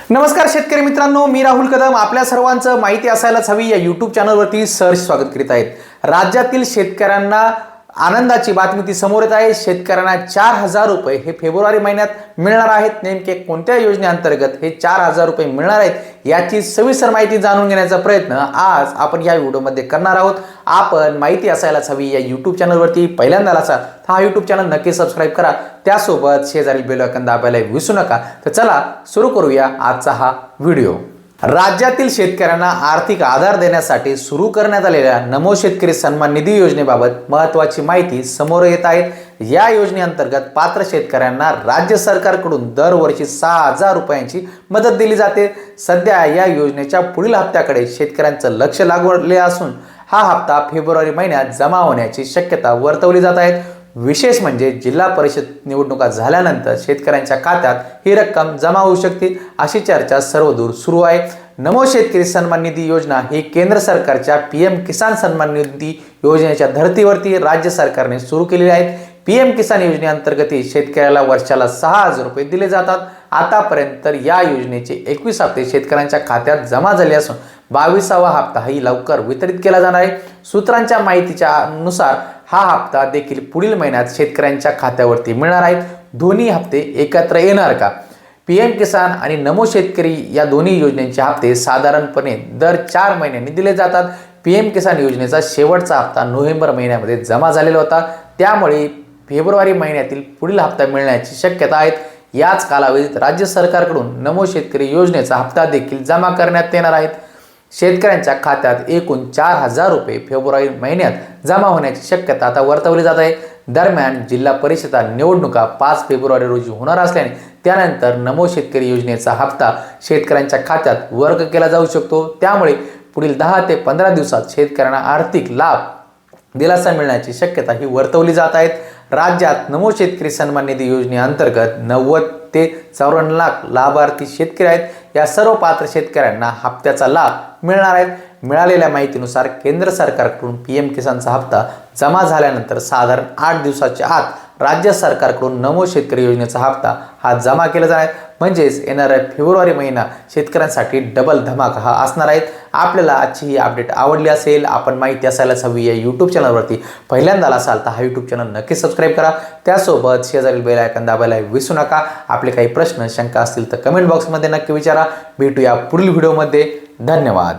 नमस्कार शेतकरी मित्रांनो, मी राहुल कदम आपल्या सर्वांचं माहिती असायलाच हवी या यूट्यूब चॅनलवरती सहर्ष स्वागत करीत आहेत। राज्यातील शेतकऱ्यांना आनंदाची बातमी ती समोर येत आहे। शेतकऱ्यांना 4,000 रुपये हे फेब्रुवारी महिन्यात मिळणार आहेत। नेमके कोणत्या योजनेअंतर्गत हे 4,000 रुपये मिळणार आहेत याची सविस्तर माहिती जाणून घेण्याचा प्रयत्न आज आपण या व्हिडिओमध्ये करणार आहोत। आपण माहिती असायलाच हवी या यूट्यूब चॅनलवरती पहिल्यांदा असाल तर हा यूट्यूब चॅनल नक्की सबस्क्राइब करा, त्यासोबत शेजारील बेल आयकॉन दाबायला विसरू नका। तर चला सुरू करूया आजचा हा व्हिडिओ। राज्यातील शेतकऱ्यांना आर्थिक आधार देण्यासाठी सुरू करण्यात आलेल्या नमो शेतकरी सन्मान निधी योजनेबाबत महत्त्वाची माहिती समोर येत आहे। या योजनेअंतर्गत पात्र शेतकऱ्यांना राज्य सरकारकडून दरवर्षी 6,000 रुपयांची मदत दिली जाते। सध्या या योजनेच्या पुढील हप्त्याकडे शेतकऱ्यांचं लक्ष लागले असून हा हप्ता फेब्रुवारी महिन्यात जमा होण्याची शक्यता वर्तवली जात आहे। विशेष म्हणजे जिल्हा परिषद निवडणुका झाल्यानंतर शेतकऱ्यांच्या खात्यात ही रक्कम जमा होऊ शकते अशी चर्चा सर्वदूर सुरू आहे। नमो शेतकरी सन्मान निधी योजना ही केंद्र सरकारच्या पीएम किसान सन्मान निधी योजनेच्या धर्तीवरती राज्य सरकारने सुरू केलेली आहे। पीएम किसान योजनेअंतर्गत शेतकऱ्याला वर्षाला 6,000 रुपये दिले जातात। आतापर्यंत या योजनेचे 21 हप्ते शेतकऱ्यांच्या खात्यात जमा झाले असून 22वा हप्ताही लवकर वितरित केला जाणार आहे। सूत्रांच्या माहितीच्या नुसार हा हप्ता देखील पुढील महिन्यात शेतकऱ्यांच्या खात्यावरती मिळणार आहेत। दोन्ही हप्ते एकत्र येणार का? पीएम किसान आणि नमो शेतकरी या दोन्ही योजनेचे हप्ते साधारणपणे दर 4 महिन्यांनी दिले जातात। पीएम किसान योजनेचा शेवटचा हप्ता नोव्हेंबर महिन्यामध्ये जमा झालेला होता, त्यामुळे फेब्रुवारी महिन्यातील पुढील हप्ता मिळण्याची शक्यता आहे। याच कालावधीत राज्य सरकारकडून नमो शेतकरी योजनेचा हप्ता देखील जमा करण्यात येणार आहेत। शेतकऱ्यांच्या खात्यात एकूण 4,000 रुपये फेब्रुवारी महिन्यात जमा होण्याची शक्यता आता वर्तवली जात आहे। दरम्यान जिल्हा परिषद निवडणुका 5 फेब्रुवारी रोजी होणार असल्याने त्यानंतर नमो शेतकरी योजनेचा हप्ता शेतकऱ्यांच्या खात्यात वर्ग केला जाऊ शकतो। त्यामुळे पुढील 10 ते 15 दिवसात शेतकऱ्यांना आर्थिक लाभ दिलासा मिळण्याची शक्यता ही वर्तवली जात आहे। राज्यात नमो शेतकरी सन्मान निधी योजनेअंतर्गत 90 ते 54 लाख लाभार्थी शेतकरी आहेत। या सर्व पात्र शेतकऱ्यांना हप्त्याचा लाभ मिळणार आहे। मिळालेल्या माहितीनुसार केंद्र सरकारकडून पीएम किसानचा हप्ता जमा झाल्यानंतर साधारण 8 दिवसाच्या आत राज्य सरकारकडून नमो शेतकरी योजनेचा हप्ता हा जमा केला जाणार आहे। म्हणजेच येणारा फेब्रुवारी महिना शेतकऱ्यांसाठी डबल धमाका हा असणार आहे। आपल्याला आजची ही अपडेट आवडली असेल, आपण माहिती असायलाच हवी या यूट्यूब चॅनलवरती पहिल्यांदा असाल तर हा यूट्यूब चॅनल नक्की सबस्क्राइब करा, त्यासोबत शेजारील बेल आयकॉन दाबायला विसरू नका। आपले काही प्रश्न शंका असतील तर कमेंट बॉक्समध्ये नक्की विचारा। भेटूया पुढील व्हिडिओमध्ये। धन्यवाद।